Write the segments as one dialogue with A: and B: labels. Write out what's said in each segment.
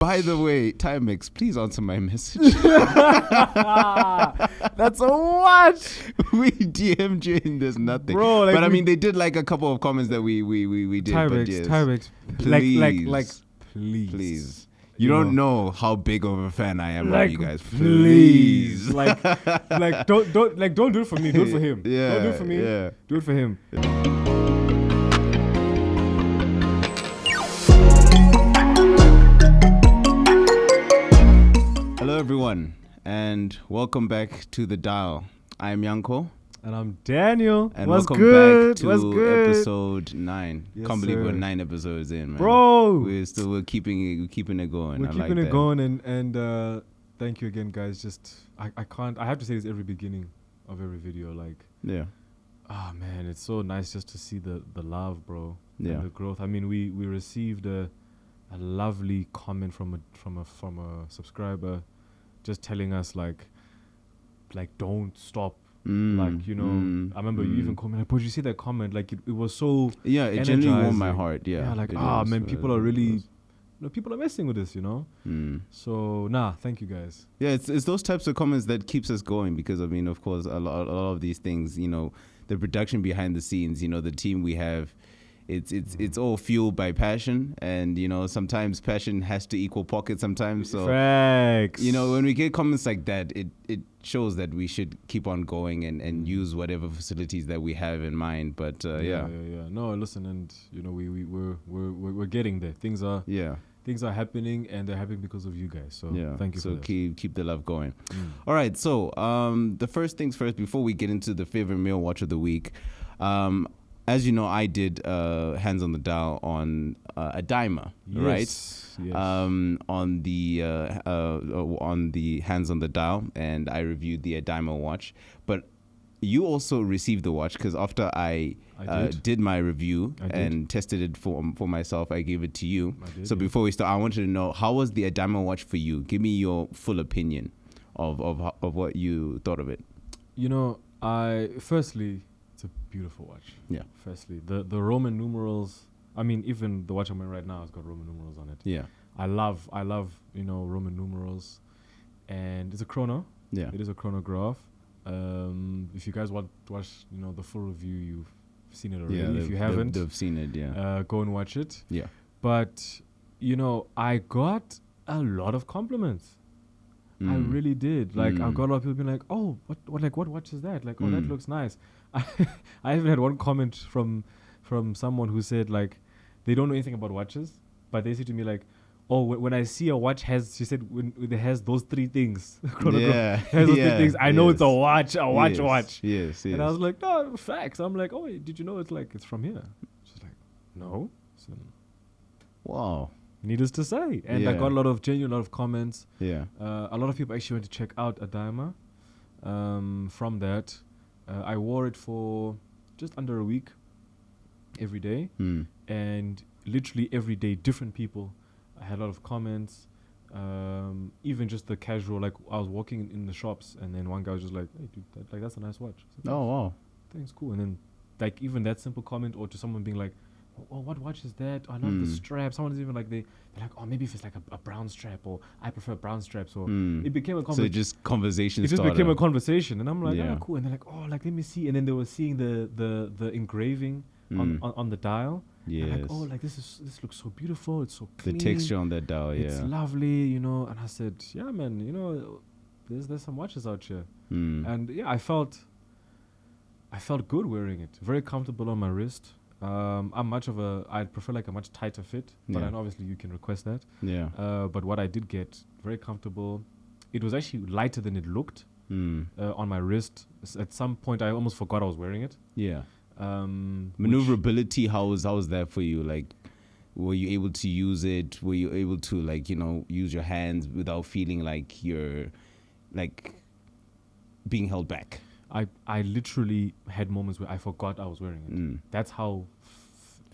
A: By the way, Timex, please answer my message.
B: That's a what?
A: We DM'd you and there's nothing.
B: Bro, like
A: but I mean, they did like a couple of comments that we did.
B: Timex,
A: but yes.
B: Timex,
A: Please.
B: please.
A: You don't know how big of a fan I am of you guys.
B: Please. like don't do it for me. Do it for him.
A: Yeah.
B: Don't do it for me.
A: Yeah.
B: Do it for him.
A: Hello, everyone, and welcome back to The Dial. I'm Yanko.
B: And I'm Daniel.
A: And
B: What's
A: welcome
B: good?
A: back
B: What's
A: to
B: good?
A: episode 9.
B: Yes,
A: Can't believe
B: sir.
A: we're 9 episodes in, man.
B: Bro.
A: We're keeping it going.
B: We're
A: I
B: keeping
A: like
B: it
A: that.
B: going and thank you again, guys. Just I have to say this every beginning of every video. Like,
A: Yeah.
B: man, it's so nice just to see the love, bro.
A: Yeah.
B: And the growth. I mean, we received a lovely comment from a subscriber, just telling us like don't stop. Like, you know, I remember you even commented, but you see that comment, like it was so
A: it genuinely warmed my
B: energizing.
A: heart. Yeah.
B: like,
A: it
B: man,
A: is.
B: people are
A: It
B: really,
A: is.
B: people are messing with this, you know. So thank you guys.
A: Yeah, it's those types of comments that keeps us going, because I mean, of course, a lot of these things, you know, the production behind the scenes, you know, the team we have, it's all fueled by passion, and you know, sometimes passion has to equal pocket sometimes. So
B: Facts.
A: you know, when we get comments like that, it shows that we should keep on going and use whatever facilities that we have in mind. But
B: yeah. No, listen, and you know, we're getting there. Things are happening, and they're happening because of you guys. So thank you.
A: So
B: for that.
A: keep the love going. All right. So the first things first, before we get into the favorite male watch of the week, as you know, I did Hands on the Dial on a dimer, right?
B: Yes.
A: On the Hands on the Dial, and I reviewed the dimer watch. But you also received the watch, because after I did my review and tested it for myself, I gave it to you. So before we start, I wanted to know, how was the dimer watch for you? Give me your full opinion of what you thought of it.
B: You know, firstly, it's a beautiful watch.
A: Yeah.
B: Firstly, the Roman numerals. I mean, even the watch I'm wearing right now has got Roman numerals on it.
A: Yeah.
B: I love you know, Roman numerals, and it's a chrono.
A: Yeah.
B: It is a chronograph. If you guys want to watch, you know, the full review, you've seen it already.
A: Yeah,
B: if you haven't,
A: they've seen it. Yeah.
B: go and watch it.
A: Yeah.
B: But you know, I got a lot of compliments. I really did. Like, I got a lot of people being like, "Oh, what watch is that? Like, oh, that looks nice." I even had one comment from someone who said, like, they don't know anything about watches, but they said to me like, "Oh, when I see a watch she said, when it has those three things, has those three things, I know it's a watch.
A: Yes.
B: And I was like, no, facts. I'm like, oh, wait, did you know it's from here? She's like, no. So,
A: Wow.
B: needless to say. And I got a lot of comments.
A: Yeah.
B: A lot of people actually went to check out a dimer. From that, I wore it for just under a week every day. And literally every day, different people. I had a lot of comments. Even just the casual, like, I was walking in the shops, and then one guy was just like, "Hey, dude, that's a nice watch." Like,
A: Oh, wow.
B: thanks, cool. And then, like, even that simple comment, or to someone being like, "Oh, what watch is that? Oh, I love the strap." Someone's even like, they're like, "Oh, maybe if it's like a brown strap, or I prefer brown straps." Or it became a conversation.
A: So just conversation.
B: It just
A: starter.
B: became a conversation, and I'm like,
A: Yeah.
B: "Oh, cool." And they're like, "Oh, like, let me see." And then they were seeing the engraving on the dial.
A: Yes.
B: And like, "Oh, like this looks so beautiful. It's so clean.
A: The texture on that dial. Yeah.
B: It's lovely, you know." And I said, "Yeah, man, you know, there's some watches out here." And yeah, I felt good wearing it. Very comfortable on my wrist. I'd prefer like a much tighter fit, but then obviously you can request that.
A: Yeah.
B: But what I did get, very comfortable. It was actually lighter than it looked on my wrist. At some point, I almost forgot I was wearing it.
A: Yeah. Maneuverability, how was that for you? Like, were you able to use it? Were you able to, like, you know, use your hands without feeling like you're like being held back?
B: I literally had moments where I forgot I was wearing it. That's how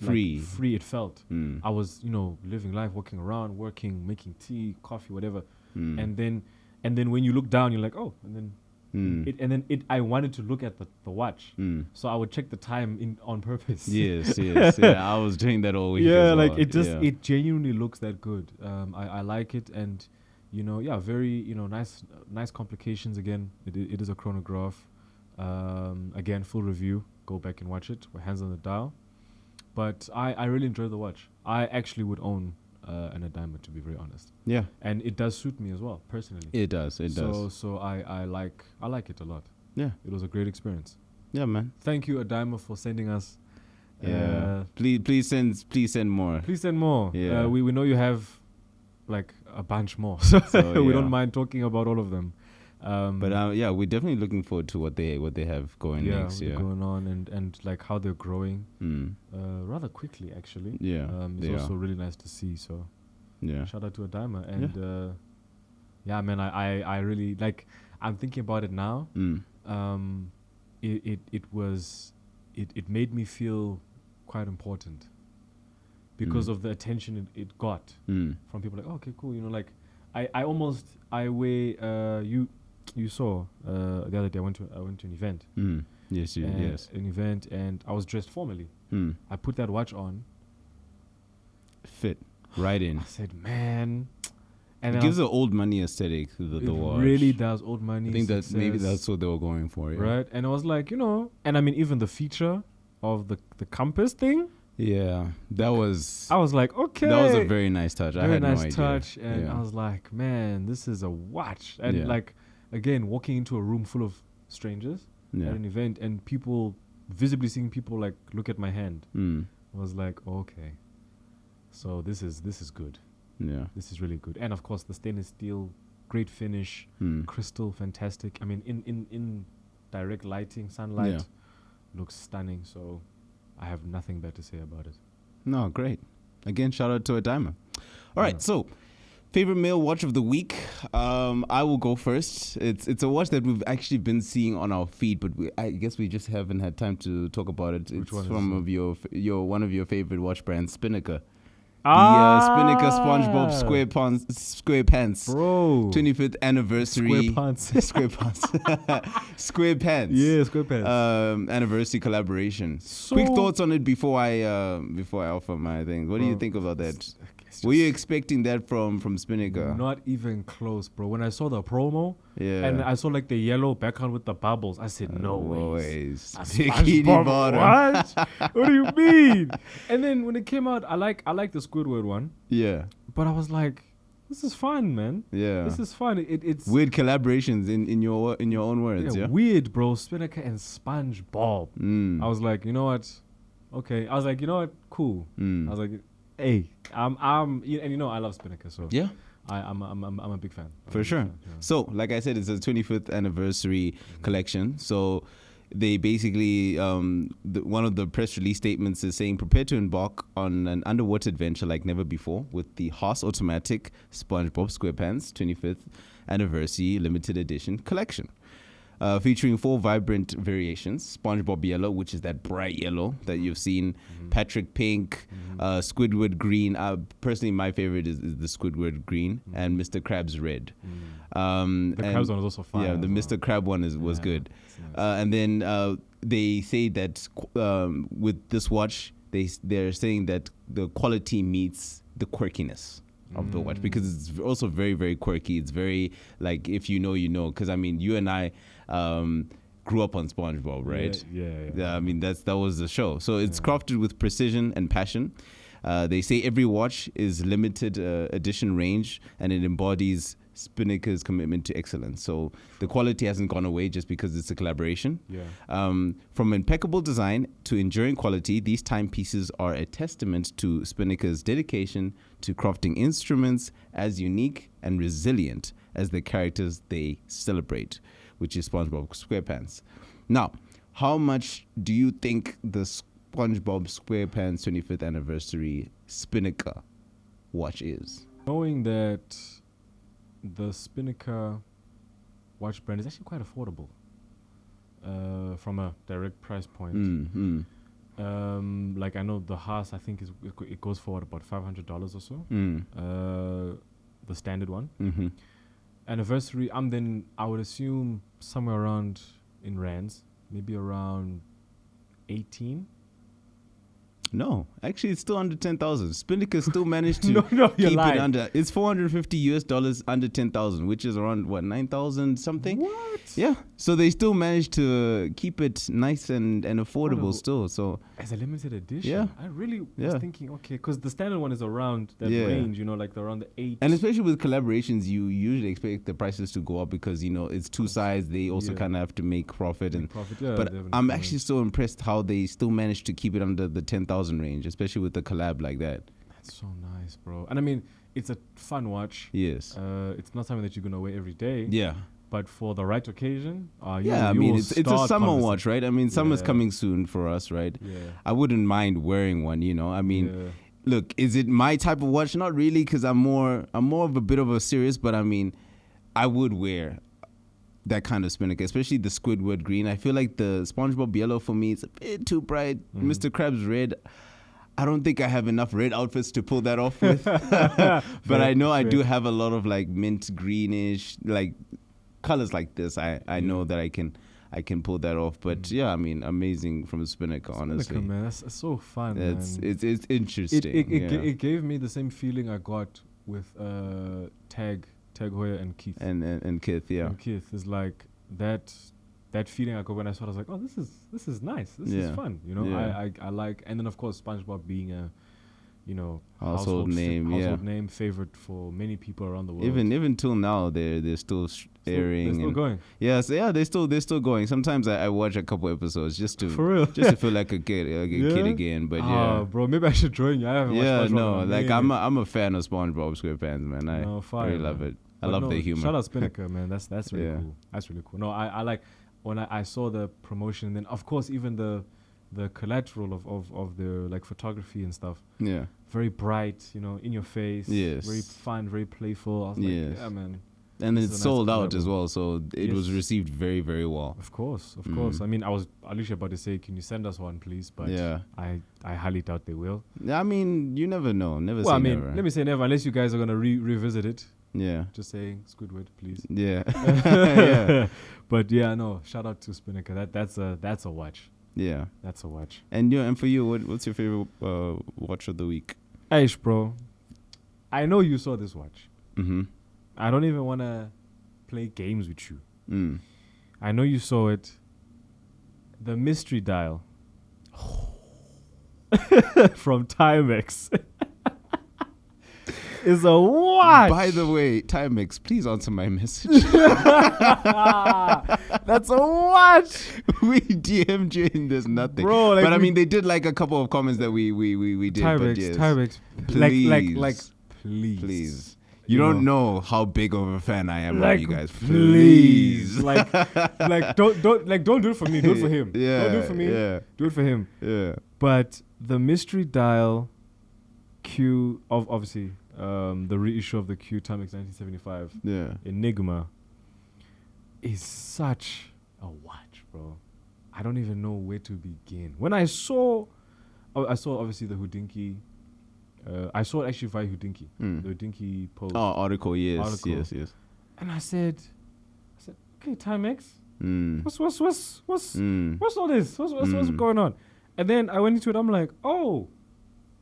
B: free it felt. I was, you know, living life, walking around, working, making tea, coffee, whatever. And then when you look down, you're like, oh, and then I wanted to look at the watch, so I would check the time on purpose.
A: Yes. Yeah, I was doing that all week.
B: Yeah,
A: as
B: like
A: well.
B: it genuinely looks that good. I like it, and very nice complications. Again, it is a chronograph. Again, full review. Go back and watch it. We're hands on the dial. But I really enjoy the watch. I actually would own an Enigma, to be very honest.
A: Yeah.
B: And it does suit me as well, personally.
A: It does.
B: So I like it a lot.
A: Yeah.
B: It was a great experience.
A: Yeah, man.
B: Thank you, Enigma, for sending us.
A: Please send more.
B: Please send more.
A: Yeah.
B: We know you have like a bunch more, so we don't mind talking about all of them.
A: We're definitely looking forward to what they have going next. Yeah,
B: going on and like how they're growing rather quickly, actually.
A: Yeah,
B: it's also really nice to see. So
A: yeah,
B: shout out to Enigma and man, I really like. I'm thinking about it now. It made me feel quite important because of the attention it got from people. Like, okay, cool. Like I weigh you saw the other day I went to an event.
A: Yes.
B: An event, and I was dressed formally. I put that watch on.
A: Fit right in.
B: I said, man. And
A: it gives the old money aesthetic, the watch.
B: It really does, old money.
A: I think that maybe that's what they were going for. Yeah.
B: Right? And I was like, and I mean, even the feature of the compass thing.
A: Yeah, I was
B: like, okay.
A: That was a very nice touch. I had
B: nice
A: no idea.
B: touch. And I was like, man, this is a watch. And like, again, walking into a room full of strangers at an event and people, visibly seeing people like look at my hand. I was like, okay. So this is good.
A: Yeah.
B: This is really good. And of course the stainless steel, great finish, crystal, fantastic. I mean, in direct lighting, sunlight, looks stunning. So I have nothing bad to say about it.
A: No, great. Again, shout out to Enigma. All right, so favorite male watch of the week. I will go first. It's a watch that we've actually been seeing on our feed, but I guess we just haven't had time to talk about it. It's from one of your favorite watch brands, Spinnaker. The Spinnaker Spongebob Squarepants.
B: Bro.
A: 25th anniversary.
B: Squarepants.
A: Squarepants.
B: Yeah, Squarepants.
A: Anniversary collaboration. Quick thoughts on it before I offer my thing. What do you think about that? Were you expecting that from Spinnaker?
B: Not even close, bro. When I saw the promo, and I saw like the yellow background with the bubbles, I said, no ways. What? What do you mean? And then when it came out, I like the Squidward one.
A: Yeah.
B: But I was like, this is fun, man.
A: Yeah.
B: This is fun. It's
A: weird collaborations in your own words. Yeah.
B: Weird, bro. Spinnaker and SpongeBob. I was like, you know what? Okay. I was like, you know what? Cool. I was like, hey, I'm I love Spinnaker, so
A: yeah,
B: I'm a big fan.
A: For sure. Fan, yeah. So, like I said, it's a 25th anniversary collection. So, they basically one of the press release statements is saying, prepare to embark on an underwater adventure like never before with the Haas Automatic Spongebob Squarepants 25th anniversary limited edition collection. Featuring 4 vibrant variations: SpongeBob Yellow, which is that bright yellow that you've seen, Patrick Pink, Squidward Green. Personally, my favorite is the Squidward Green, and Mr. Krabs Red.
B: The Krabs one was also fun.
A: Yeah, the Mr. Crab one was good. Nice. And then they say that with this watch, they're saying that the quality meets the quirkiness of the watch, because it's also very, very quirky. It's very like, if you know, you know. Because I mean, you and I grew up on SpongeBob, right?
B: Yeah.
A: I mean, that was the show. So it's crafted with precision and passion. They say every watch is limited edition range, and it embodies Spinnaker's commitment to excellence. So the quality hasn't gone away just because it's a collaboration.
B: Yeah.
A: From impeccable design to enduring quality, these timepieces are a testament to Spinnaker's dedication to crafting instruments as unique and resilient as the characters they celebrate, which is SpongeBob SquarePants. Now, how much do you think the SpongeBob SquarePants 25th anniversary Spinnaker watch is?
B: Knowing that the Spinnaker watch brand is actually quite affordable from a direct price point. Like I know the Haas, I think it goes for about $500 or so. The standard one. anniversary. I would assume somewhere around in rands, maybe around 18.
A: No, actually, it's still under 10,000. Spinnaker still managed to
B: keep
A: it under. It's $450 under 10,000, which is around 9,000 something.
B: What?
A: Yeah. So they still managed to keep it nice and affordable still. So
B: as a limited edition.
A: Yeah.
B: I really was thinking, okay, because the standard one is around that range, like around the 8.
A: And especially with collaborations, you usually expect the prices to go up because it's two sides. They also kind of have to make profit but I'm actually so impressed how they still managed to keep it under the 10,000 range, especially with the collab like that.
B: That's so nice, bro. And I mean, it's a fun watch.
A: Yes.
B: It's not something that you're gonna wear every day.
A: Yeah.
B: But for the right occasion,
A: it's a summer watch, right? I mean, summer's coming soon for us, right?
B: Yeah.
A: I wouldn't mind wearing one, I mean, look, is it my type of watch? Not really, because I'm more of a bit of a serious, but I mean, I would wear that kind of Spinnaker, especially the Squidward green. I feel like the SpongeBob yellow for me is a bit too bright. Mr. Krabs red, I don't think I have enough red outfits to pull that off with. But I know I do have a lot of like mint greenish, like colors like this. I know that I can pull that off. But yeah, I mean, amazing from Spinnaker, honestly.
B: Man, that's so fun.
A: It's interesting.
B: It gave me the same feeling I got with Tag Hoyer and Keith.
A: And Keith, yeah.
B: And Keith is like that feeling I got when I saw it. I was like, oh, this is nice. This is fun. I like, and then of course SpongeBob being a household name, favorite for many people around the world.
A: Even till now, they're still airing.
B: They're still going.
A: Yes, they're still going. Sometimes I watch a couple episodes just to feel like a kid again. But
B: bro, maybe I should join you. I haven't watched SpongeBob.
A: I'm a fan of SpongeBob Squarepants, man. I really love it. I love the humor.
B: Shout out Spinnaker, man. That's really cool. That's really cool. No, I like when I saw the promotion. Then of course even the collateral of the like photography and stuff.
A: Yeah.
B: Very bright, in your face.
A: Yes.
B: Very fun, very playful. I was like, yeah, man.
A: And it's sold out as well, so it was received very, very well.
B: Of course. I mean, I was literally about to say, can you send us one, please? But I highly doubt they will.
A: I mean, you never know. Never say never.
B: Let me say never, unless you guys are going to revisit it.
A: Yeah.
B: Just saying, Squidward, please.
A: Yeah. Yeah.
B: But yeah, no, shout out to Spinnaker. That's a watch.
A: Yeah.
B: That's a watch.
A: And for you, what's your favorite watch of the week?
B: Aish, bro. I know you saw this watch.
A: Mm-hmm.
B: I don't even want to play games with you.
A: Mm.
B: I know you saw it. The Mystery Dial. From Timex. Is a watch.
A: By the way, Timex, please answer my message.
B: That's a watch.
A: We DM'd you and there's nothing.
B: Bro, like
A: but I mean, they did like a couple of comments that we did.
B: Timex.
A: Please.
B: Please.
A: You don't know how big of a fan I am of you guys.
B: Please. don't do it for me. Do it for him.
A: Yeah.
B: Don't do it for me.
A: Yeah.
B: Do it for him.
A: Yeah.
B: But the Mystery Dial Q of obviously the reissue of the Q Timex 1975 Enigma is such a watch, bro. I don't even know where to begin. When I saw obviously the Houdinki. I saw it actually via Houdinki. The Houdinki post.
A: Oh, article, yes.
B: And I said, okay, Timex. What's all this? What's going on? And then I went into it. I'm like, oh,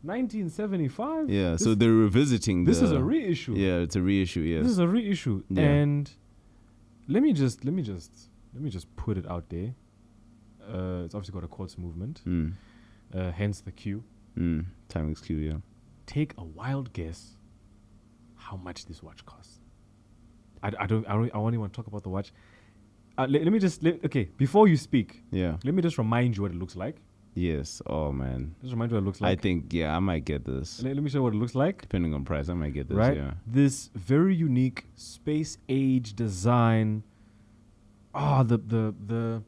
B: 1975.
A: Yeah. So they're revisiting.
B: This is a reissue.
A: Yeah, it's a reissue. Yes.
B: This is a reissue. Yeah. And let me just put it out there. It's obviously got a quartz movement. Hence the Q.
A: Timex Q. Yeah.
B: Take a wild guess how much this watch costs. I won't even talk about the watch. Let me just before you speak.
A: Yeah.
B: Let me just remind you what it looks like.
A: Yes. Oh man.
B: Just remind you what it looks like.
A: I think I might get this.
B: Let me show you what it looks like.
A: Depending on price, I might get this.
B: Right.
A: Yeah.
B: This very unique space age design. The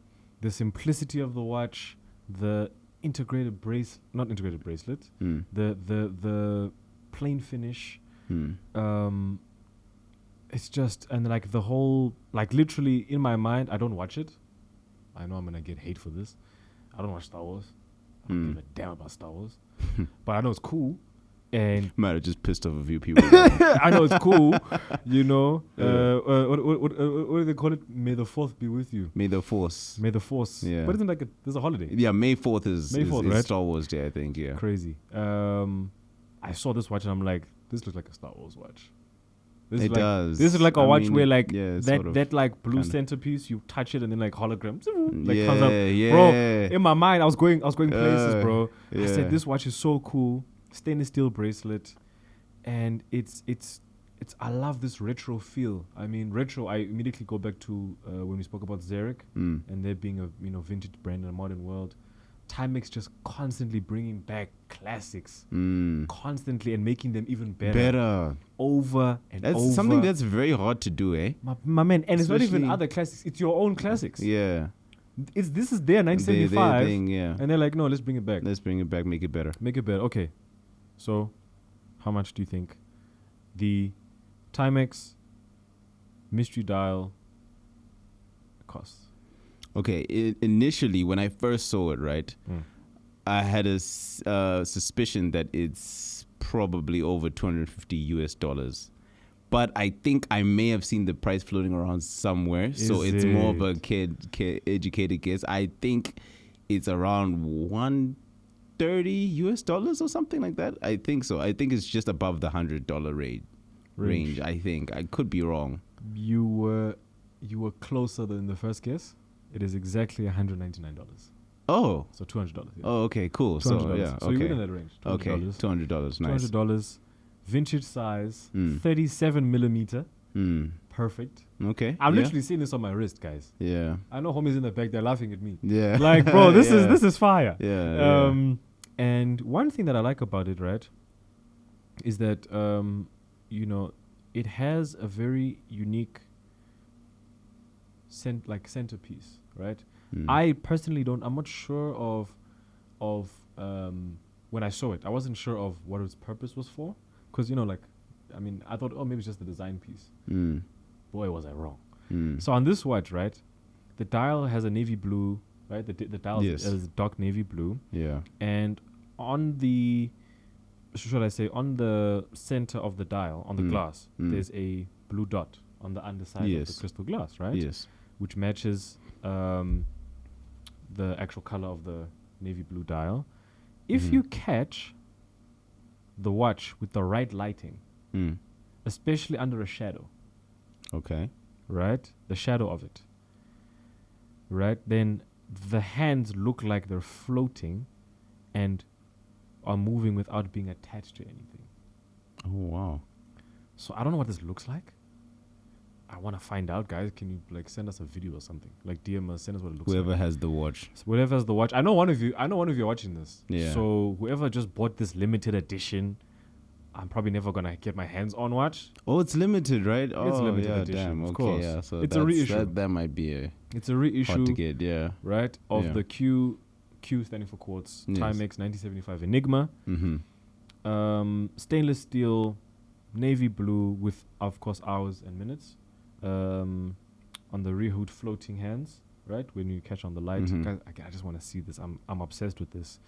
B: simplicity of the watch, the not integrated bracelet, the plain finish. It's just, and like the whole, like literally in my mind, I don't watch it. I know I'm gonna get hate for this. I don't watch Star Wars. I don't give a damn about Star Wars. But I know it's cool. And
A: might have just pissed off a few people.
B: I know it's cool, you know.
A: Yeah.
B: What do they call it? May the 4th be with you.
A: May the Force.
B: May the Force.
A: Yeah.
B: But isn't there's a holiday?
A: Yeah, May 4th is
B: right?
A: Star Wars Day, I think. Yeah.
B: Crazy. I saw this watch and I'm like, this looks like a Star Wars watch.
A: It does.
B: This is like a watch where like
A: yeah,
B: that like blue centerpiece, you touch it and then like hologram like
A: yeah,
B: comes up.
A: Yeah.
B: Bro, in my mind I was going places, bro.
A: Yeah.
B: I said this watch is so cool. Stainless steel bracelet, and it's I love this retro feel. I mean, retro. I immediately go back to when we spoke about Zurich and there being a vintage brand in a modern world. Timex just constantly bringing back classics, constantly, and making them even better, over and
A: that's
B: over.
A: That's something that's very hard to do, eh?
B: My man, and it's not even other classics. It's your own classics.
A: Yeah.
B: This is their 1975,
A: their thing, yeah.
B: And they're like, no, let's bring it back.
A: Let's bring it back, make it better.
B: Make it better. Okay. So, how much do you think the Timex Mystery Dial costs?
A: Okay, initially when I first saw it, right, I had a suspicion that it's probably over $250 but I think I may have seen the price floating around somewhere, so it's more of a educated guess. I think it's around $130 or something like that. I think so. I think it's just above the $100 range. I think I could be wrong.
B: You were closer than the first guess. It is exactly $199.
A: Oh,
B: so $200. Yeah.
A: Oh, okay, cool.
B: $200.
A: So yeah,
B: so you're within that range. $200.
A: Okay, $200. Nice.
B: $200. Vintage size, 37 millimeter. Perfect.
A: Okay.
B: I'm literally seeing this on my wrist, guys.
A: Yeah.
B: I know homies in the back, they're laughing at me.
A: Yeah.
B: Like, bro, this is fire.
A: Yeah.
B: And one thing that I like about it, right, is that it has a very unique centerpiece, right? I personally I'm not sure of when I saw it, I wasn't sure of what its purpose was for. Because, I thought, maybe it's just the design piece. Boy, was I wrong. So on this watch, right, the dial has a navy blue, right? The dial is dark navy blue.
A: Yeah.
B: And on the center of the dial, on the glass, there's a blue dot on the underside of the crystal glass, right?
A: Yes.
B: Which matches the actual color of the navy blue dial. If you catch the watch with the right lighting, especially under a shadow.
A: Okay.
B: Right? The shadow of it. Right? Then the hands look like they're floating and are moving without being attached to anything.
A: Oh, wow.
B: So I don't know what this looks like. I want to find out, guys. Can you send us a video or something? DM us, send us what it looks like.
A: Whoever has the watch.
B: So whoever has the watch. I know one of you are watching this.
A: Yeah.
B: So whoever just bought this limited edition, I'm probably never going to get my hands on watch.
A: Oh, it's limited, right?
B: It's limited edition,
A: damn.
B: of
A: Okay,
B: course.
A: yeah. So
B: it's a reissue.
A: That might be
B: it's a reissue.
A: hard to get, yeah.
B: Right? Of the Q standing for quartz, Timex 1975 Enigma. Stainless steel, navy blue with, of course, hours and minutes. On the rear hood floating hands, right? When you catch on the light. Guys, I just want to see this. I'm obsessed with this.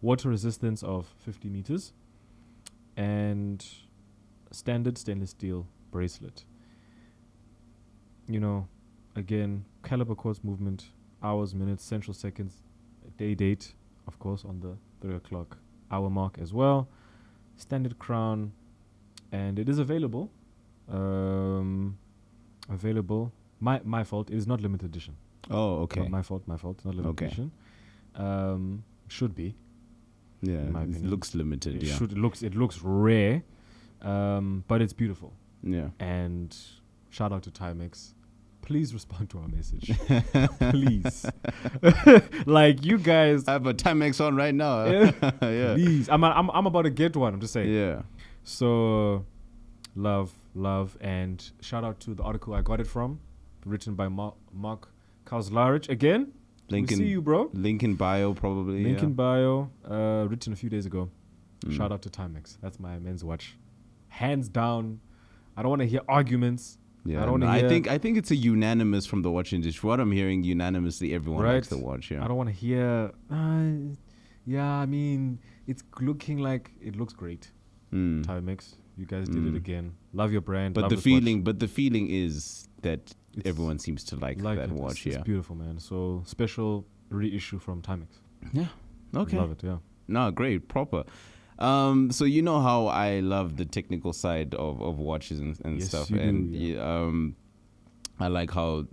B: Water resistance of 50 meters. And standard stainless steel bracelet. Again, caliber quartz movement, hours, minutes, central seconds, date, of course, on the 3 o'clock hour mark as well. Standard crown, and it is available. My fault. It is not limited edition.
A: Oh, okay.
B: Not my fault. It's not limited edition. Should be.
A: Yeah, it looks limited.
B: It looks rare, but it's beautiful.
A: Yeah.
B: And shout out to Timex. Please respond to our message. Please. You guys.
A: I have a Timex on right now.
B: Yeah. Please. I'm about to get one. I'm just saying.
A: Yeah.
B: So, love, and shout out to the article I got it from, written by Mark Kozlarich. Again, we see you, bro.
A: Link in bio, probably.
B: Link in bio, written a few days ago. Shout out to Timex. That's my men's watch. Hands down. I don't want to hear arguments.
A: Yeah, I think it's a unanimous from the watch industry. What I'm hearing, unanimously, everyone likes the watch. Yeah.
B: I don't want to hear. It's looking like it looks great. Timex. You guys did it again. Love your brand.
A: But
B: love
A: the
B: this
A: feeling,
B: watch.
A: but the feeling is that everyone seems to like that
B: it.
A: watch.
B: It's beautiful, man. So special reissue from Timex.
A: Yeah. Okay.
B: Love it. Yeah.
A: No, great, proper. So you know how I love the technical side of watches and stuff, and I like how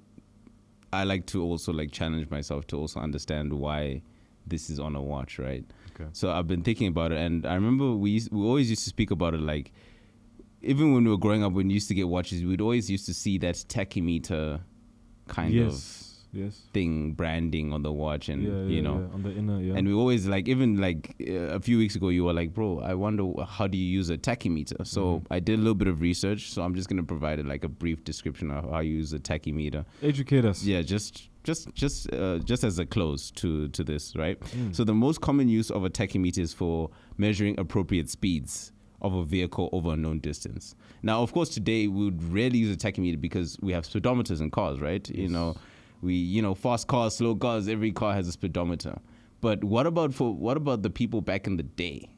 A: I like to also like challenge myself to also understand why this is on a watch, right?
B: Okay.
A: So I've been thinking about it, and I remember we always used to speak about it, like even when we were growing up, when we used to get watches, we'd always used to see that tachymeter kind of thing branding on the watch, and you know
B: on the inner,
A: and we always like, even like a few weeks ago you were like, bro, I wonder how do you use a tachymeter. So I did a little bit of research, so I'm just going to provide like a brief description of how you use a tachymeter.
B: Educate us.
A: Yeah, just as a close to this, right? So the most common use of a tachymeter is for measuring appropriate speeds of a vehicle over a known distance. Now, of course, today we would rarely use a tachymeter because we have speedometers in cars, right?
B: Yes.
A: Fast cars, slow cars, every car has a speedometer. But what about the people back in the day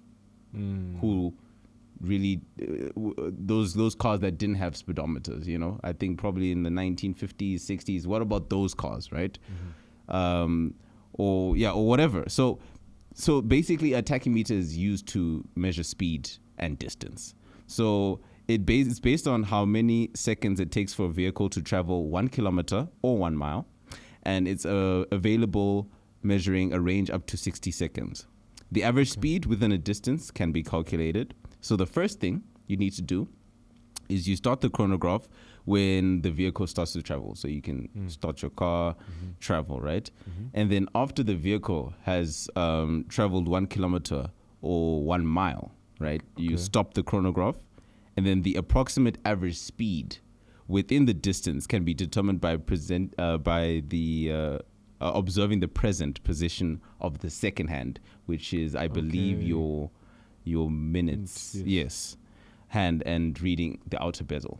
A: who really those cars that didn't have speedometers? You know, I think probably in the 1950s, 60s. What about those cars, right? Or whatever. So basically, a tachymeter is used to measure speed and distance. So it's based on how many seconds it takes for a vehicle to travel 1 kilometer or 1 mile, and it's available measuring a range up to 60 seconds. The average speed within a distance can be calculated. So the first thing you need to do is you start the chronograph when the vehicle starts to travel. So you can start your car, travel, right? And then after the vehicle has traveled 1 kilometer or 1 mile, right? You stop the chronograph, and then the approximate average speed within the distance can be determined by observing the present position of the second hand, which is, I believe, your minutes, yes, hand, and reading the outer bezel.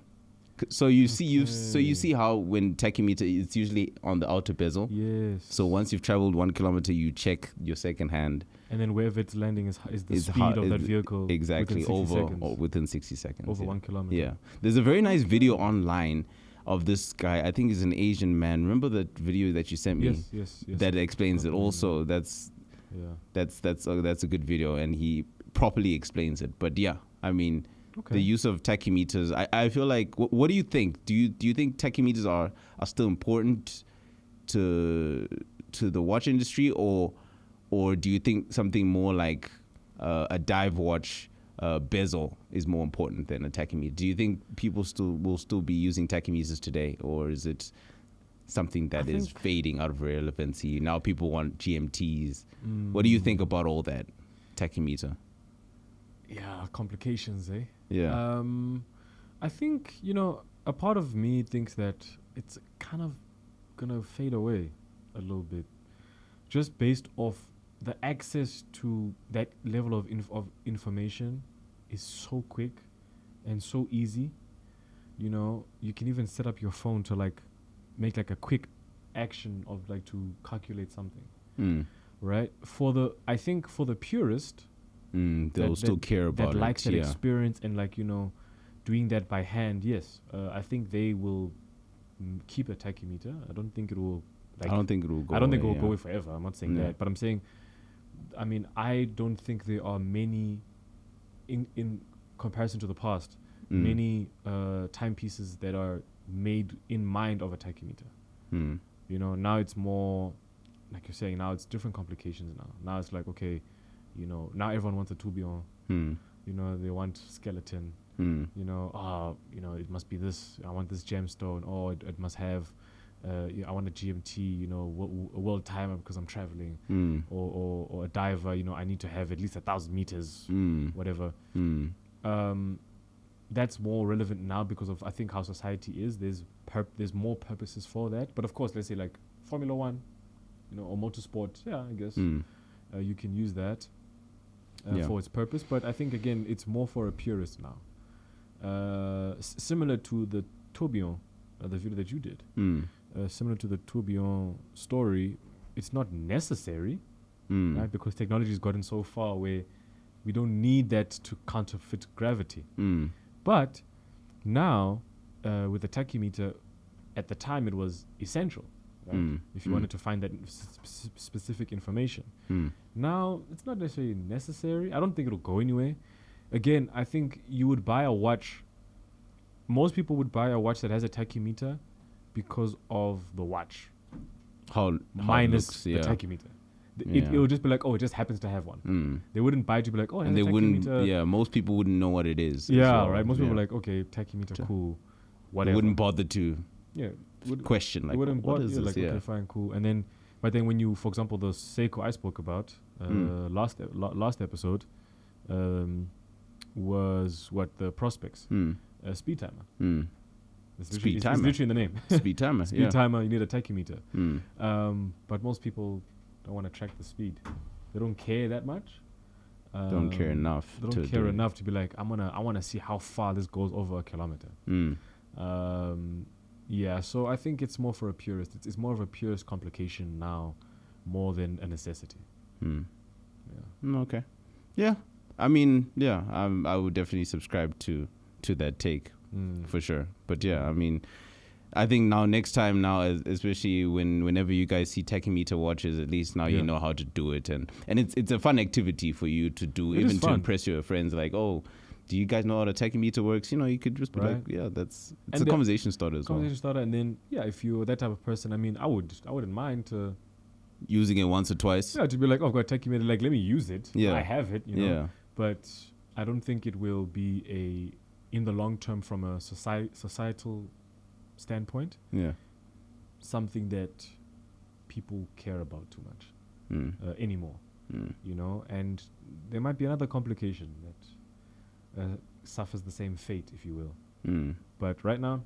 A: So you see how when tachymeter, it's usually on the outer bezel.
B: Yes.
A: So once you've traveled 1 kilometer, you check your second hand.
B: And then wherever it's landing is the speed of that vehicle.
A: Exactly, within 60 seconds.
B: Over 1 kilometer.
A: Yeah. There's a very nice video online of this guy. I think he's an Asian man. Remember that video that you sent me?
B: Yes.
A: That explains it also. That's a good video, and he properly explains it. But yeah, I mean, the use of tachymeters, I feel like, what do you think? Do you think tachymeters are still important to the watch industry, or do you think something more like a dive watch bezel is more important than a tachymeter? Do you think people will still be using tachymeters today, or is it something that is fading out of relevancy? Now people want GMTs. What do you think about all that tachymeter?
B: Yeah, complications, eh?
A: Yeah.
B: I think, a part of me thinks that it's kind of gonna fade away a little bit, just based off the access to that level of information is so quick and so easy. You can even set up your phone to like make like a quick action of like to calculate something, right? I think for the purist,
A: they'll still care about
B: that
A: it.
B: likes that experience and like doing that by hand. Yes, I think they will keep a tachymeter. I don't think it will. I don't think it will go away forever. I'm not saying that, but I'm saying, I don't think there are many, in comparison to the past, many timepieces that are made in mind of a tachymeter. Now it's more, like you're saying, now it's different complications now. Now it's like, okay, now everyone wants a tourbillon. They want skeleton. It must be this. I want this gemstone. Oh, it must have. I want a GMT. A world timer because I'm traveling. Or a diver. I need to have at least 1,000 meters. Whatever. That's more relevant now because of, I think, how society is. There's more purposes for that. But of course, let's say like Formula One, or motorsport. Yeah, I guess you can use that for its purpose. But I think again, it's more for a purist now. Similar to the tourbillon, the video that you did. Similar to the tourbillon story, it's not necessary, right? Because technology has gotten so far where We don't need that to counterfeit gravity. But now, with the tachymeter, at the time it was essential. Right? If you wanted to find that specific information. Now, it's not necessarily necessary. I don't think it'll go anywhere. Again, I think you would buy a watch. Most people would buy a watch that has a tachymeter because of the watch. Minus the tachymeter. It would just be like, oh, it just happens to have one. They wouldn't buy it to be like, oh, it has a tachymeter.
A: Yeah, most people wouldn't know what it is.
B: Yeah, right. Most people are like, okay, tachymeter, cool, whatever.
A: They wouldn't bother to question, like,
B: what is this? Like, okay, fine, cool. And then, but then when you, for example, the Seiko I spoke about last episode was what the Prospects speed timer. It's literally in the name.
A: Speed timer.
B: Speed timer. You need a tachymeter. But most people don't want to track the speed. They don't care that much.
A: Don't care enough.
B: They don't care enough to be like, I want to see how far this goes over a kilometer. So I think it's more for a purist. It's more of a purist complication now, more than a necessity.
A: Okay. Yeah. I mean, I would definitely subscribe to that take for sure. But yeah, I mean, I think next time, especially whenever you guys see tachymeter watches, at least now you know how to do it, and it's a fun activity for you to do, even to impress your friends. Like, oh, do you guys know how the tachymeter works? You could just be like, yeah, it's a conversation starter as well.
B: And then if you're that type of person, I mean, I wouldn't mind to
A: using it once or twice.
B: Yeah, to be like, oh, I've got a tachymeter, like, let me use it.
A: Yeah,
B: I have it. But I don't think it will be in the long term from a societal standpoint, something that people care about too much anymore, and there might be another complication that suffers the same fate, if you will. But right now,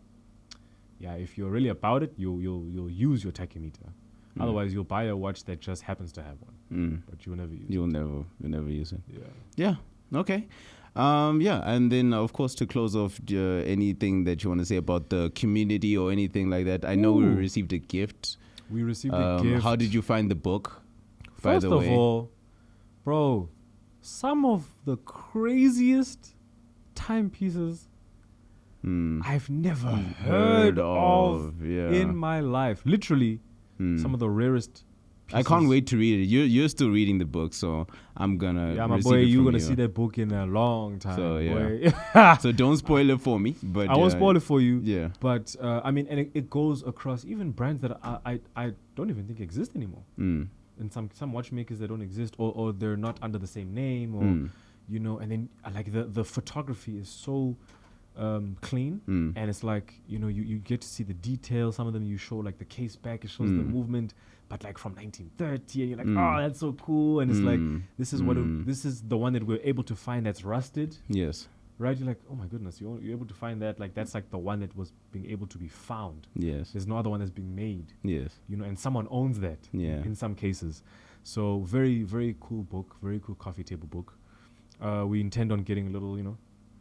B: if you're really about it, you'll use your tachymeter. Otherwise, you'll buy a watch that just happens to have one, but you'll never use it. You'll
A: never use it. Yeah. Okay. And then, of course, to close off, anything that you want to say about the community or anything like that. I know we received a gift.
B: We received a gift.
A: How did you find the book,
B: First of all, bro, some of the craziest timepieces I've never heard of in my life. Literally, some of the rarest pieces.
A: I can't wait to read it. You're still reading the book, so I'm gonna.
B: Yeah, my boy, you're gonna see that book in a long time.
A: So so don't spoil it for me. But
B: I won't spoil it for you.
A: Yeah.
B: But I mean, and it goes across even brands that I don't even think exist anymore. And some watchmakers that don't exist, or they're not under the same name, or and then like the photography is so clean, and it's like you get to see the details. Some of them you show like the case back, it shows the movement, but like from 1930, and you're like, oh, that's so cool. And it's like this is the one that we're able to find that's rusted.
A: Yes.
B: Right, you're like, oh my goodness, you're able to find that, like that's like the one that was being able to be found.
A: Yes.
B: There's no other one that's being made.
A: Yes.
B: And someone owns that.
A: Yeah.
B: In some cases. So very, very cool book, very cool coffee table book. We intend on getting a little,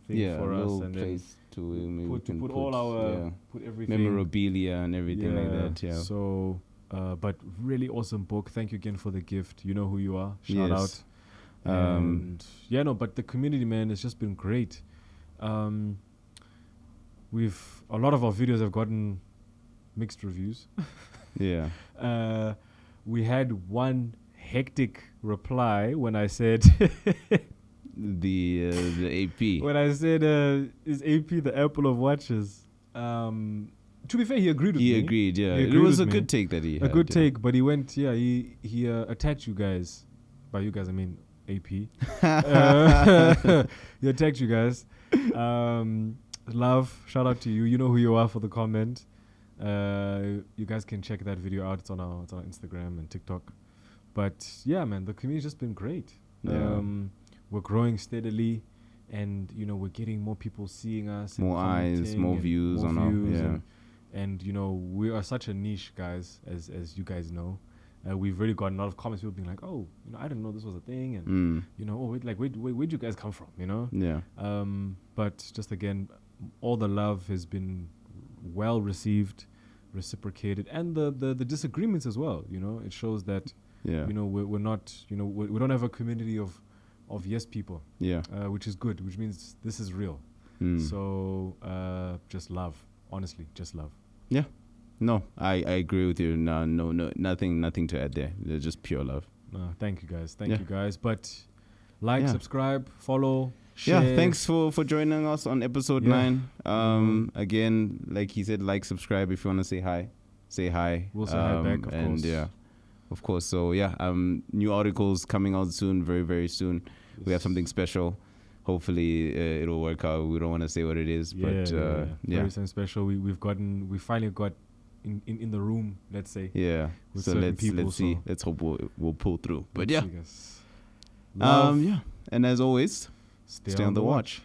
B: thing for us, and
A: place
B: then put all our put everything,
A: memorabilia and everything like that. Yeah.
B: So, but really awesome book. Thank you again for the gift. You know who you are. Shout out. But the community, man, has just been great. A lot of our videos have gotten mixed reviews.
A: Yeah.
B: We had one hectic reply when I said
A: the AP.
B: When I said is AP the Apple of watches? To be fair, he agreed with me.
A: He agreed, yeah. It was a good take that he had.
B: A good take, but he went, he attacked you guys. By you guys, I mean AP. He attacked you guys. Love, shout out to you. You know who you are for the comment. You guys can check that video out. It's on our Instagram and TikTok. But yeah, man, the community's just been great.
A: Yeah.
B: We're growing steadily, and we're getting more people seeing us,
A: more eyes, more views on our
B: and we are such a niche, guys, as you guys know. We've really gotten a lot of comments, people being like, oh, I didn't know this was a thing, and where'd you guys come from,
A: Yeah.
B: But just again, all the love has been well received, reciprocated, and the disagreements as well. It shows that we're not we don't have a community of of yes people.
A: Yeah.
B: Which is good, which means this is real. So just love, honestly, just love.
A: Yeah. No, I agree with you. No, nothing to add there. They're just pure love.
B: Thank you guys. But subscribe, follow, share.
A: Yeah, thanks for joining us on episode 9. Again, like he said, subscribe if you want to say hi. Say hi.
B: We'll say hi back, of course.
A: Yeah, of course. So new articles coming out soon, very, very soon. Yes. We have something special. Hopefully it'll work out. We don't want to say what it is, but
B: very something special. We finally got in the room, let's say.
A: Yeah. So let's see. Let's hope we'll pull through. But yeah.
B: Love.
A: And as always, stay on the watch.